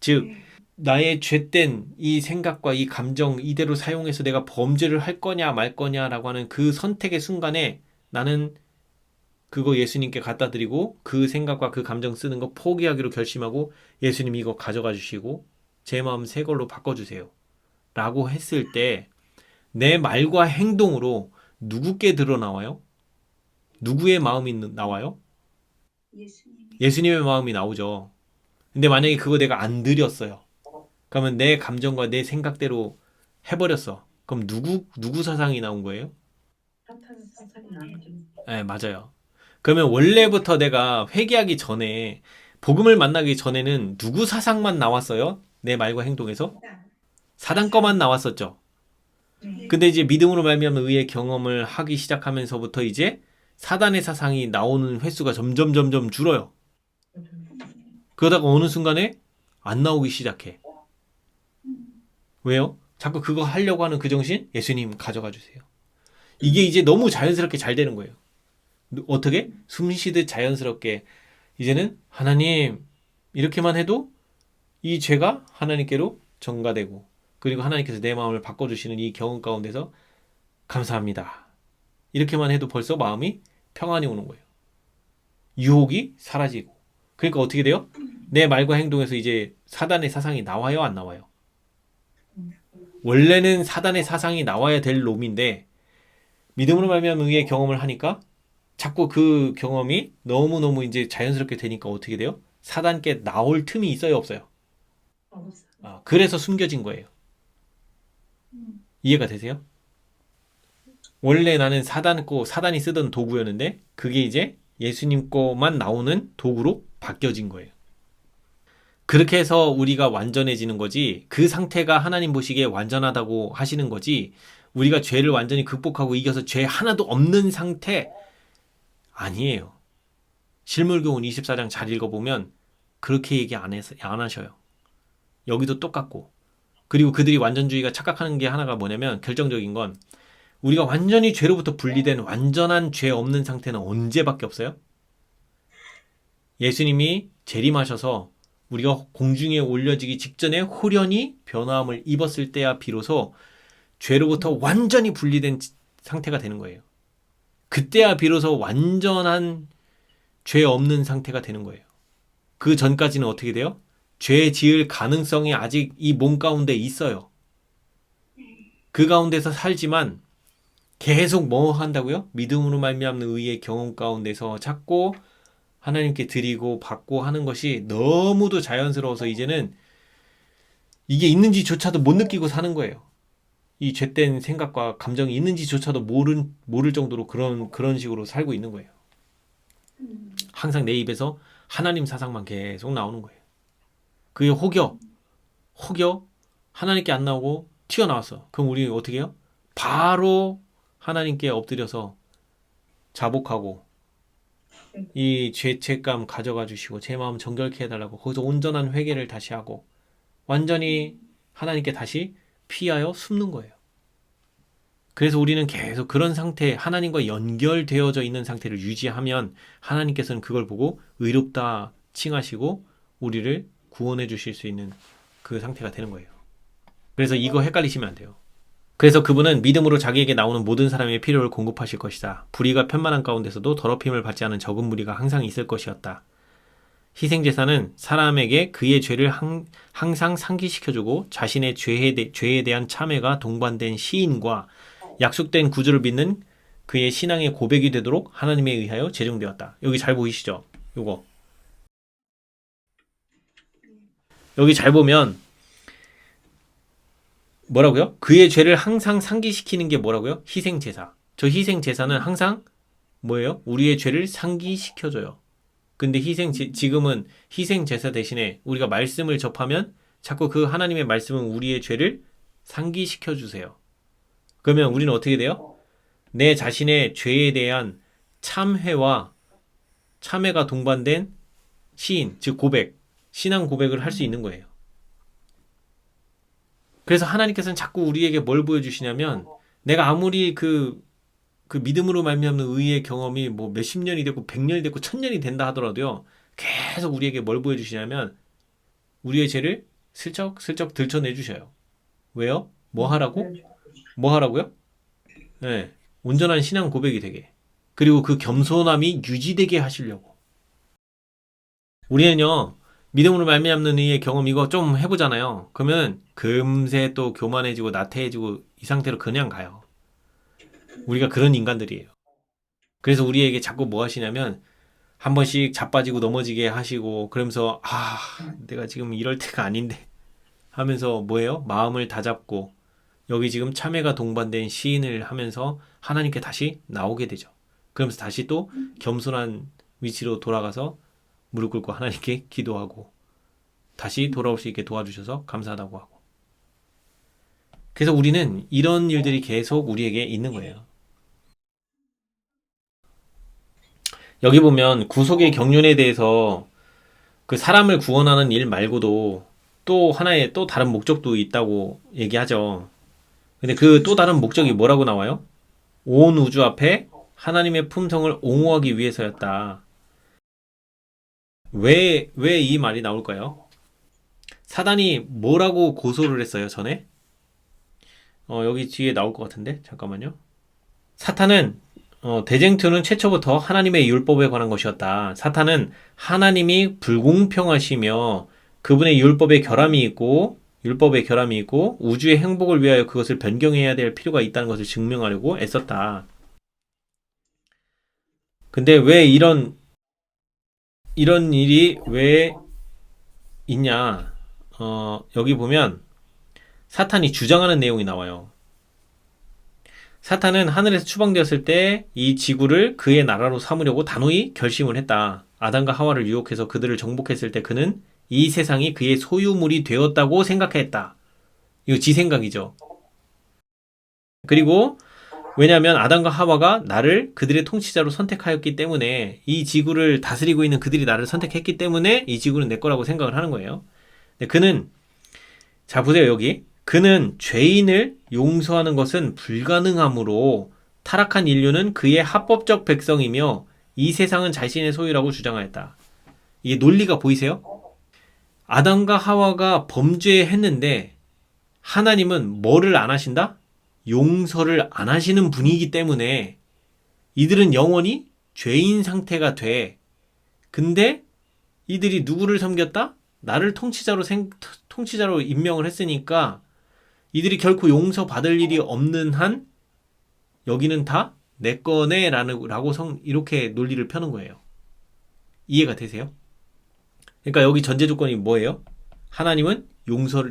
즉 나의 죄된 이 생각과 이 감정 이대로 사용해서 내가 범죄를 할 거냐 말 거냐라고 하는 그 선택의 순간에 나는 그거 예수님께 갖다 드리고 그 생각과 그 감정 쓰는 거 포기하기로 결심하고 예수님 이거 가져가 주시고 제 마음 새 걸로 바꿔주세요 라고 했을 때 내 말과 행동으로 누구께 드러나와요? 누구의 마음이 나와요? 예수님이 예수님의 마음이 나오죠. 근데 만약에 그거 내가 안 드렸어요. 그러면 내 감정과 내 생각대로 해버렸어. 그럼 누구 사상이 나온 거예요? 사탄 사상이 나죠. 네, 맞아요. 그러면 원래부터 내가 회개하기 전에 복음을 만나기 전에는 누구 사상만 나왔어요? 내 말과 행동에서? 사단 거만 나왔었죠. 네. 근데 이제 믿음으로 말미암은 의의 경험을 하기 시작하면서부터 이제 사단의 사상이 나오는 횟수가 점점 줄어요. 그러다가 어느 순간에 안 나오기 시작해. 왜요? 자꾸 그거 하려고 하는 그 정신? 예수님 가져가 주세요. 이게 이제 너무 자연스럽게 잘 되는 거예요. 어떻게? 숨 쉬듯 자연스럽게 이제는 하나님 이렇게만 해도 이 죄가 하나님께로 전가되고 그리고 하나님께서 내 마음을 바꿔주시는 이 경험 가운데서 감사합니다. 이렇게만 해도 벌써 마음이 평안이 오는 거예요. 유혹이 사라지고 그러니까 어떻게 돼요? 내 말과 행동에서 이제 사단의 사상이 나와요 안 나와요? 원래는 사단의 사상이 나와야 될 놈인데 믿음으로 말미암은 의의 경험을 하니까 자꾸 그 경험이 너무너무 이제 자연스럽게 되니까 어떻게 돼요? 사단께 나올 틈이 있어요 없어요? 그래서 숨겨진 거예요. 이해가 되세요? 원래 나는 사단이 쓰던 도구였는데 그게 이제 예수님 거만 나오는 도구로 바뀌어진 거예요. 그렇게 해서 우리가 완전해지는 거지 그 상태가 하나님 보시기에 완전하다고 하시는 거지 우리가 죄를 완전히 극복하고 이겨서 죄 하나도 없는 상태 아니에요. 실물교훈 24장 잘 읽어보면 그렇게 얘기 안 하셔요. 여기도 똑같고 그리고 그들이 완전주의가 착각하는 게 하나가 뭐냐면 결정적인 건 우리가 완전히 죄로부터 분리된 완전한 죄 없는 상태는 언제밖에 없어요? 예수님이 재림하셔서 우리가 공중에 올려지기 직전에 홀연히 변화함을 입었을 때야 비로소 죄로부터 완전히 분리된 상태가 되는 거예요. 그때야 비로소 완전한 죄 없는 상태가 되는 거예요. 그 전까지는 어떻게 돼요? 죄 지을 가능성이 아직 이 몸 가운데 있어요. 그 가운데서 살지만 계속 뭐 한다고요? 믿음으로 말미암는 의의 경험 가운데서 찾고 하나님께 드리고 받고 하는 것이 너무도 자연스러워서 이제는 이게 있는지조차도 못 느끼고 사는 거예요. 이 죄된 생각과 감정이 있는지조차도 모를 정도로 그런 식으로 살고 있는 거예요. 항상 내 입에서 하나님 사상만 계속 나오는 거예요. 그게 혹여 하나님께 안 나오고 튀어나왔어. 그럼 우리 어떻게 해요? 바로 하나님께 엎드려서 자복하고 이 죄책감 가져가 주시고 제 마음 정결케 해달라고 거기서 온전한 회개를 다시 하고 완전히 하나님께 다시 피하여 숨는 거예요. 그래서 우리는 계속 그런 상태, 하나님과 연결되어져 있는 상태를 유지하면 하나님께서는 그걸 보고 의롭다 칭하시고 우리를 구원해 주실 수 있는 그 상태가 되는 거예요. 그래서 이거 헷갈리시면 안 돼요. 그래서 그분은 믿음으로 자기에게 나오는 모든 사람의 필요를 공급하실 것이다. 불의가 편만한 가운데서도 더럽힘을 받지 않은 적은 무리가 항상 있을 것이었다. 희생제사는 사람에게 그의 죄를 항상 상기시켜주고 자신의 죄에 대한 참회가 동반된 시인과 약속된 구주를 믿는 그의 신앙의 고백이 되도록 하나님에 의하여 제정되었다. 여기 잘 보이시죠? 요거. 여기 잘 보면 뭐라고요? 그의 죄를 항상 상기시키는 게 뭐라고요? 희생제사. 저 희생제사는 항상 뭐예요? 우리의 죄를 상기시켜줘요. 근데 지금은 희생제사 대신에 우리가 말씀을 접하면 자꾸 그 하나님의 말씀은 우리의 죄를 상기시켜주세요. 그러면 우리는 어떻게 돼요? 내 자신의 죄에 대한 참회와 참회가 동반된 시인, 즉 고백, 신앙 고백을 할 수 있는 거예요. 그래서 하나님께서는 자꾸 우리에게 뭘 보여주시냐면 내가 아무리 그 믿음으로 말미암는 의의 경험이 뭐 몇십 년이 됐고 100년이 됐고 1000년이 된다 하더라도요. 계속 우리에게 뭘 보여주시냐면 우리의 죄를 슬쩍슬쩍 들춰내 주셔요. 왜요? 뭐 하라고? 뭐 하라고요? 네, 온전한 신앙 고백이 되게. 그리고 그 겸손함이 유지되게 하시려고. 우리는요. 믿음으로 말미암는 이의 경험 이거 좀 해보잖아요. 그러면 금세 또 교만해지고 나태해지고 이 상태로 그냥 가요. 우리가 그런 인간들이에요. 그래서 우리에게 자꾸 뭐 하시냐면 한 번씩 자빠지고 넘어지게 하시고 그러면서 내가 지금 이럴 때가 아닌데 하면서 뭐예요? 마음을 다잡고 여기 지금 참회가 동반된 시인을 하면서 하나님께 다시 나오게 되죠. 그러면서 다시 또 겸손한 위치로 돌아가서 무릎 꿇고 하나님께 기도하고 다시 돌아올 수 있게 도와주셔서 감사하다고 하고. 그래서 우리는 이런 일들이 계속 우리에게 있는 거예요. 여기 보면 구속의 경륜에 대해서 그 사람을 구원하는 일 말고도 또 하나의 또 다른 목적도 있다고 얘기하죠. 근데 그 또 다른 목적이 뭐라고 나와요? 온 우주 앞에 하나님의 품성을 옹호하기 위해서였다. 왜 이 말이 나올까요? 사단이 뭐라고 고소를 했어요, 전에? 여기 뒤에 나올 것 같은데? 잠깐만요. 사탄은 대쟁투는 최초부터 하나님의 율법에 관한 것이었다. 사탄은 하나님이 불공평하시며 그분의 율법에 결함이 있고 우주의 행복을 위하여 그것을 변경해야 될 필요가 있다는 것을 증명하려고 애썼다. 근데 왜 이런 일이 왜 있냐? 여기 보면 사탄이 주장하는 내용이 나와요. 사탄은 하늘에서 추방되었을 때 이 지구를 그의 나라로 삼으려고 단호히 결심을 했다. 아담과 하와를 유혹해서 그들을 정복했을 때 그는 이 세상이 그의 소유물이 되었다고 생각했다. 이거 지 생각이죠. 그리고 왜냐하면 아담과 하와가 나를 그들의 통치자로 선택하였기 때문에 이 지구를 다스리고 있는 그들이 나를 선택했기 때문에 이 지구는 내 거라고 생각을 하는 거예요. 그는 자 보세요 여기 그는 죄인을 용서하는 것은 불가능하므로 타락한 인류는 그의 합법적 백성이며 이 세상은 자신의 소유라고 주장하였다. 이게 논리가 보이세요? 아담과 하와가 범죄했는데 하나님은 뭐를 안 하신다? 용서를 안 하시는 분이기 때문에 이들은 영원히 죄인 상태가 돼. 근데 이들이 누구를 섬겼다? 나를 통치자로 임명을 했으니까 이들이 결코 용서받을 일이 없는 한 여기는 다 내 거네 라고 이렇게 논리를 펴는 거예요. 이해가 되세요? 그러니까 여기 전제 조건이 뭐예요? 하나님은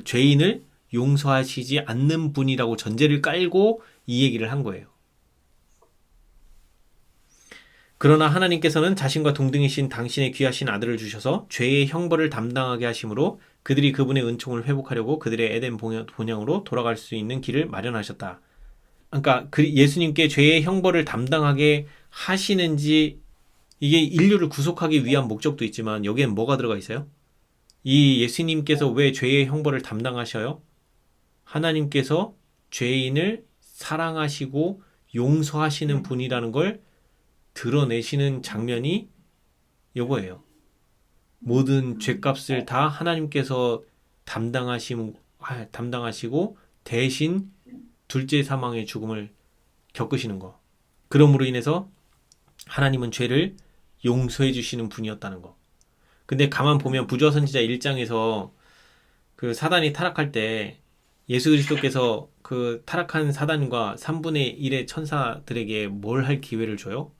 죄인을 용서하시지 않는 분이라고 전제를 깔고 이 얘기를 한 거예요. 그러나 하나님께서는 자신과 동등이신 당신의 귀하신 아들을 주셔서 죄의 형벌을 담당하게 하심으로 그들이 그분의 은총을 회복하려고 그들의 에덴 본향으로 돌아갈 수 있는 길을 마련하셨다. 그러니까 예수님께 죄의 형벌을 담당하게 하시는지 이게 인류를 구속하기 위한 목적도 있지만 여기엔 뭐가 들어가 있어요? 이 예수님께서 왜 죄의 형벌을 담당하셔요? 하나님께서 죄인을 사랑하시고 용서하시는 분이라는 걸 드러내시는 장면이 요거예요. 모든 죄값을 다 하나님께서 담당하시고 대신 둘째 사망의 죽음을 겪으시는 거. 그러므로 인해서 하나님은 죄를 용서해 주시는 분이었다는 거. 근데 가만 보면 부조화 선지자 1장에서 그 사단이 타락할 때 예수 그리스도께서 그 타락한 사단과 3분의 1의 천사들에게 뭘 할 기회를 줘요?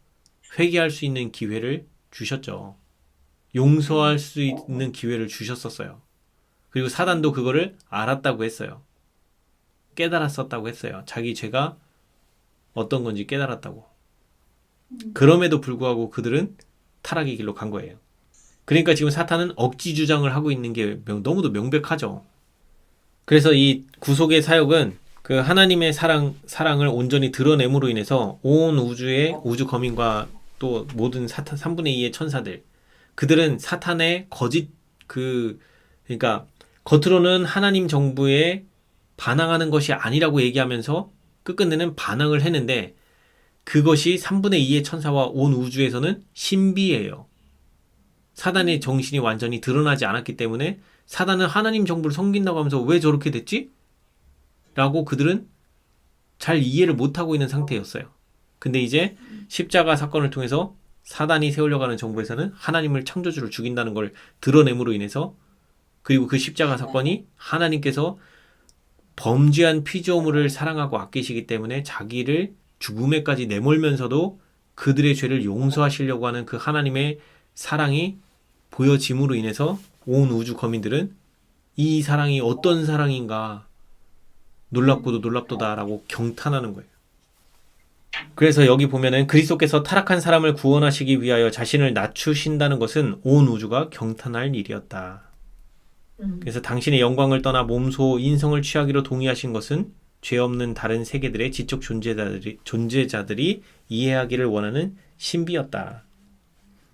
회개할 수 있는 기회를 주셨죠. 용서할 수 있는 기회를 주셨었어요. 그리고 사단도 그거를 알았다고 했어요. 깨달았었다고 했어요. 자기 죄가 어떤 건지 깨달았다고. 그럼에도 불구하고 그들은 타락의 길로 간 거예요. 그러니까 지금 사탄은 억지 주장을 하고 있는 게 너무도 명백하죠. 그래서 이 구속의 사역은 그 하나님의 사랑을 온전히 드러냄으로 인해서 온 우주의 우주 거민과 또 모든 사탄 3분의 2의 천사들, 그들은 사탄의 거짓 그러니까 겉으로는 하나님 정부에 반항하는 것이 아니라고 얘기하면서 끝끝내는 반항을 했는데, 그것이 3분의 2의 천사와 온 우주에서는 신비예요. 사단의 정신이 완전히 드러나지 않았기 때문에 사단은 하나님 정부를 섬긴다고 하면서 왜 저렇게 됐지? 라고 그들은 잘 이해를 못하고 있는 상태였어요. 근데 이제 십자가 사건을 통해서 사단이 세우려고 하는 정부에서는 하나님을 창조주를 죽인다는 걸 드러냄으로 인해서, 그리고 그 십자가 사건이 하나님께서 범죄한 피조물을 사랑하고 아끼시기 때문에 자기를 죽음에까지 내몰면서도 그들의 죄를 용서하시려고 하는 그 하나님의 사랑이 보여짐으로 인해서 온 우주 거민들은 이 사랑이 어떤 사랑인가, 놀랍고도 놀랍도다라고 경탄하는 거예요. 그래서 여기 보면은 그리스도께서 타락한 사람을 구원하시기 위하여 자신을 낮추신다는 것은 온 우주가 경탄할 일이었다. 그래서 당신의 영광을 떠나 몸소 인성을 취하기로 동의하신 것은 죄 없는 다른 세계들의 지적 존재자들이 이해하기를 원하는 신비였다.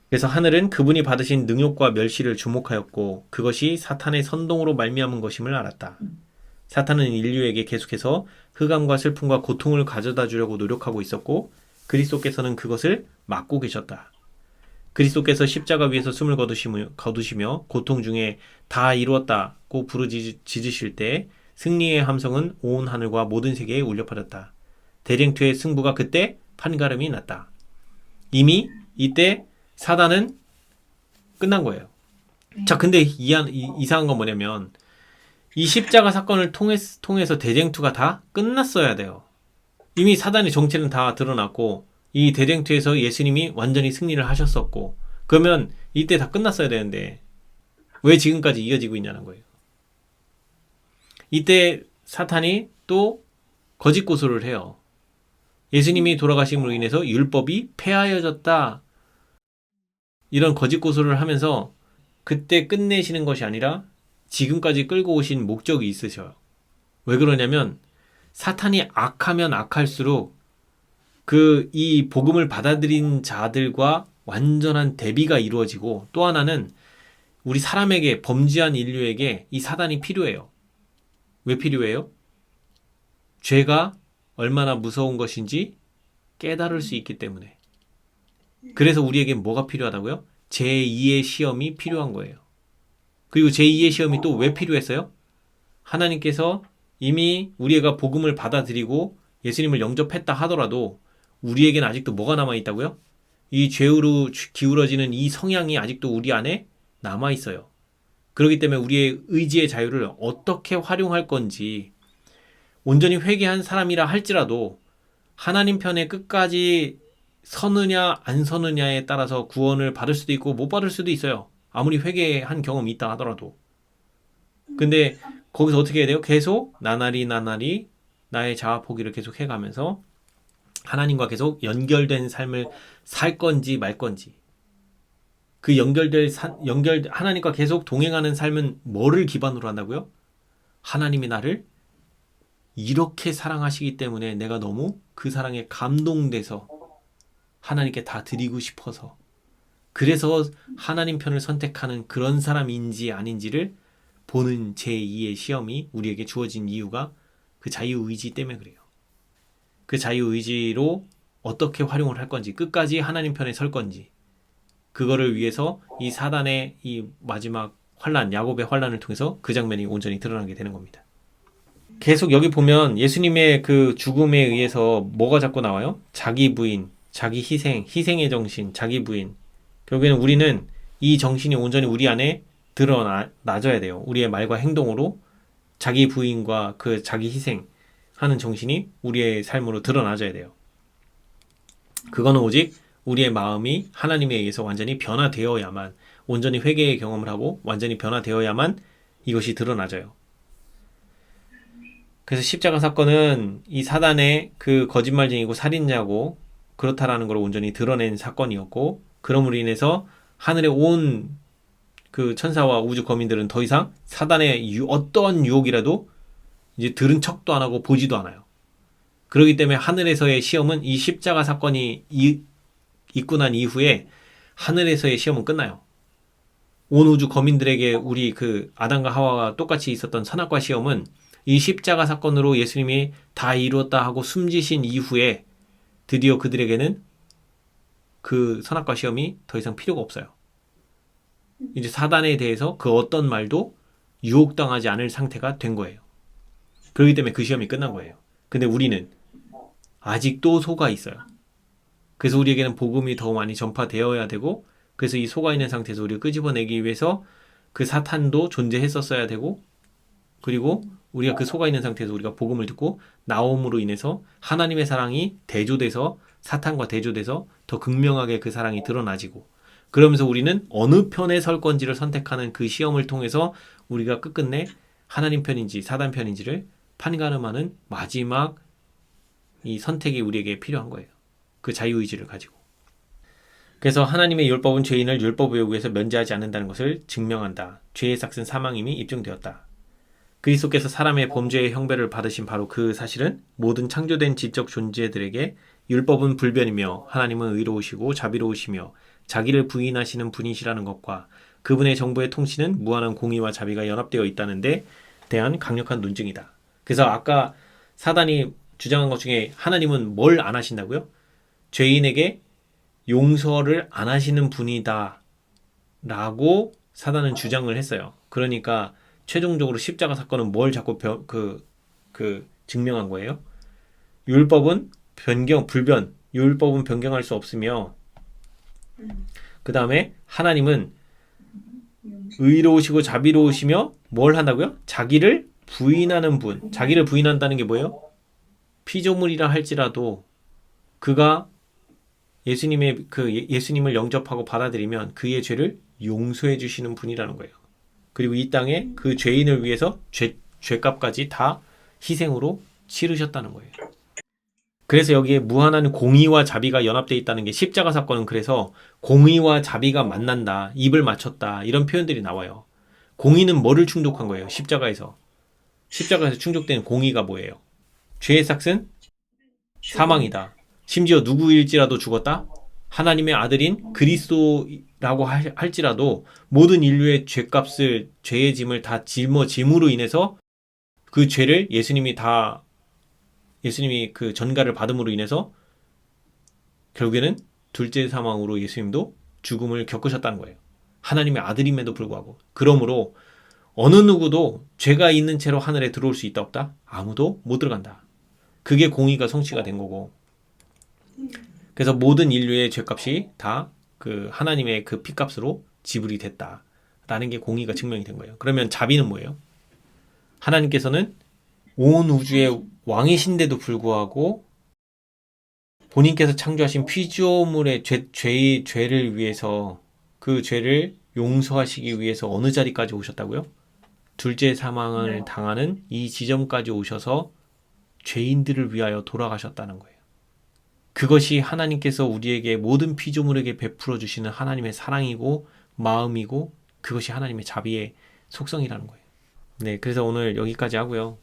그래서 하늘은 그분이 받으신 능욕과 멸시를 주목하였고 그것이 사탄의 선동으로 말미암은 것임을 알았다. 사탄은 인류에게 계속해서 흑암과 슬픔과 고통을 가져다 주려고 노력하고 있었고 그리스도께서는 그것을 막고 계셨다. 그리스도께서 십자가 위에서 숨을 거두시며 고통 중에 다 이루었다고 부르짖으실 때 승리의 함성은 온 하늘과 모든 세계에 울려 퍼졌다. 대쟁투의 승부가 그때 판가름이 났다. 이미 이때 사단은 끝난 거예요. 자, 근데 이상한 건 뭐냐면 이 십자가 사건을 통해서 대쟁투가 다 끝났어야 돼요. 이미 사단의 정체는 다 드러났고 이 대쟁투에서 예수님이 완전히 승리를 하셨었고, 그러면 이때 다 끝났어야 되는데 왜 지금까지 이어지고 있냐는 거예요. 이때 사탄이 또 거짓 고소를 해요. 예수님이 돌아가심으로 인해서 율법이 폐하여졌다, 이런 거짓 고소를 하면서 그때 끝내시는 것이 아니라 지금까지 끌고 오신 목적이 있으셔요. 왜 그러냐면 사탄이 악하면 악할수록 이 복음을 받아들인 자들과 완전한 대비가 이루어지고, 또 하나는 우리 사람에게, 범죄한 인류에게 이 사단이 필요해요. 왜 필요해요? 죄가 얼마나 무서운 것인지 깨달을 수 있기 때문에. 그래서 우리에게 뭐가 필요하다고요? 제2의 시험이 필요한 거예요. 그리고 제2의 시험이 또 왜 필요했어요? 하나님께서 이미 우리가 복음을 받아들이고 예수님을 영접했다 하더라도 우리에게는 아직도 뭐가 남아있다고요? 이 죄로 기울어지는 이 성향이 아직도 우리 안에 남아있어요. 그렇기 때문에 우리의 의지의 자유를 어떻게 활용할 건지, 온전히 회개한 사람이라 할지라도 하나님 편에 끝까지 서느냐 안 서느냐에 따라서 구원을 받을 수도 있고 못 받을 수도 있어요. 아무리 회개한 경험이 있다 하더라도. 근데 거기서 어떻게 해야 돼요? 계속 나날이 나의 자아 포기를 계속 해가면서 하나님과 계속 연결된 삶을 살 건지 말 건지. 그 하나님과 계속 동행하는 삶은 뭐를 기반으로 한다고요? 하나님이 나를 이렇게 사랑하시기 때문에 내가 너무 그 사랑에 감동돼서 하나님께 다 드리고 싶어서, 그래서 하나님 편을 선택하는 그런 사람인지 아닌지를 보는 제2의 시험이 우리에게 주어진 이유가 그 자유의지 때문에 그래요. 그 자유의지로 어떻게 활용을 할 건지, 끝까지 하나님 편에 설 건지, 그거를 위해서 이 사단의 이 마지막 환란, 야곱의 환란을 통해서 그 장면이 온전히 드러나게 되는 겁니다. 계속 여기 보면 예수님의 그 죽음에 의해서 뭐가 자꾸 나와요? 자기 부인, 자기 희생, 희생의 정신, 자기 부인. 결국에는 우리는 이 정신이 온전히 우리 안에 드러나져야 돼요. 우리의 말과 행동으로 자기 부인과 그 자기 희생하는 정신이 우리의 삶으로 드러나져야 돼요. 그거는 오직 우리의 마음이 하나님에 의해서 완전히 변화되어야만, 온전히 회개의 경험을 하고 완전히 변화되어야만 이것이 드러나져요. 그래서 십자가 사건은 이 사단의 그 거짓말쟁이고 살인자고 그렇다라는 걸 온전히 드러낸 사건이었고, 그러므로 인해서 하늘에 온 그 천사와 우주 거민들은 더 이상 사단의 어떠한 유혹이라도 이제 들은 척도 안 하고 보지도 않아요. 그렇기 때문에 하늘에서의 시험은 이 십자가 사건이 있고 난 이후에 하늘에서의 시험은 끝나요. 온 우주 거민들에게 우리 그 아담과 하와가 똑같이 있었던 선악과 시험은 이 십자가 사건으로 예수님이 다 이루었다 하고 숨지신 이후에 드디어 그들에게는 그 선악과 시험이 더 이상 필요가 없어요. 이제 사단에 대해서 그 어떤 말도 유혹당하지 않을 상태가 된 거예요. 그렇기 때문에 그 시험이 끝난 거예요. 근데 우리는 아직도 속아 있어요. 그래서 우리에게는 복음이 더 많이 전파되어야 되고, 그래서 이 속아 있는 상태에서 우리를 끄집어내기 위해서 그 사탄도 존재했었어야 되고, 그리고 우리가 그 속아 있는 상태에서 우리가 복음을 듣고 나옴으로 인해서 하나님의 사랑이 대조돼서 사탄과 대조돼서 더 극명하게 그 사랑이 드러나지고, 그러면서 우리는 어느 편에 설 건지를 선택하는 그 시험을 통해서 우리가 끝끝내 하나님 편인지 사단 편인지를 판가름하는 마지막 이 선택이 우리에게 필요한 거예요. 그 자유의지를 가지고. 그래서 하나님의 율법은 죄인을 율법에 의해서 면제하지 않는다는 것을 증명한다. 죄의 삭은 사망임이 입증되었다. 그리스도께서 사람의 범죄의 형벌을 받으신 바로 그 사실은 모든 창조된 지적 존재들에게 율법은 불변이며 하나님은 의로우시고 자비로우시며 자기를 부인하시는 분이시라는 것과 그분의 정부의 통치는 무한한 공의와 자비가 연합되어 있다는 데 대한 강력한 논증이다. 그래서 아까 사단이 주장한 것 중에 하나님은 뭘 안 하신다고요? 죄인에게 용서를 안 하시는 분이다 라고 사단은 주장을 했어요. 그러니까 최종적으로 십자가 사건은 뭘 자꾸 증명한 거예요? 율법은 율법은 변경할 수 없으며, 그 다음에 하나님은 의로우시고 자비로우시며 뭘 한다고요? 자기를 부인하는 분. 자기를 부인한다는 게 뭐예요? 피조물이라 할지라도 그가 예수님을 영접하고 받아들이면 그의 죄를 용서해 주시는 분이라는 거예요. 그리고 이 땅에 그 죄인을 위해서 죄값까지 다 희생으로 치르셨다는 거예요. 그래서 여기에 무한한 공의와 자비가 연합되어 있다는 게, 십자가 사건은 그래서 공의와 자비가 만난다, 입을 맞췄다, 이런 표현들이 나와요. 공의는 뭐를 충족한 거예요? 십자가에서 충족된 공의가 뭐예요? 죄의 삭은 사망이다. 심지어 누구일지라도 죽었다? 하나님의 아들인 그리스도라고 할지라도 모든 인류의 죄값을, 죄의 짐을 다 짐으로 인해서 그 죄를 예수님이 그 전가를 받음으로 인해서 결국에는 둘째 사망으로 예수님도 죽음을 겪으셨다는 거예요. 하나님의 아들임에도 불구하고. 그러므로 어느 누구도 죄가 있는 채로 하늘에 들어올 수 있다 없다? 아무도 못 들어간다. 그게 공의가 성취가 된 거고. 그래서 모든 인류의 죄값이 다 그 하나님의 그 피값으로 지불이 됐다라는 게 공의가 증명이 된 거예요. 그러면 자비는 뭐예요? 하나님께서는 온 우주의 왕이신데도 불구하고 본인께서 창조하신 피조물의 죄를 위해서, 그 죄를 용서하시기 위해서 어느 자리까지 오셨다고요? 둘째 사망을 당하는 이 지점까지 오셔서 죄인들을 위하여 돌아가셨다는 거예요. 그것이 하나님께서 우리에게, 모든 피조물에게 베풀어 주시는 하나님의 사랑이고 마음이고, 그것이 하나님의 자비의 속성이라는 거예요. 네, 그래서 오늘 여기까지 하고요.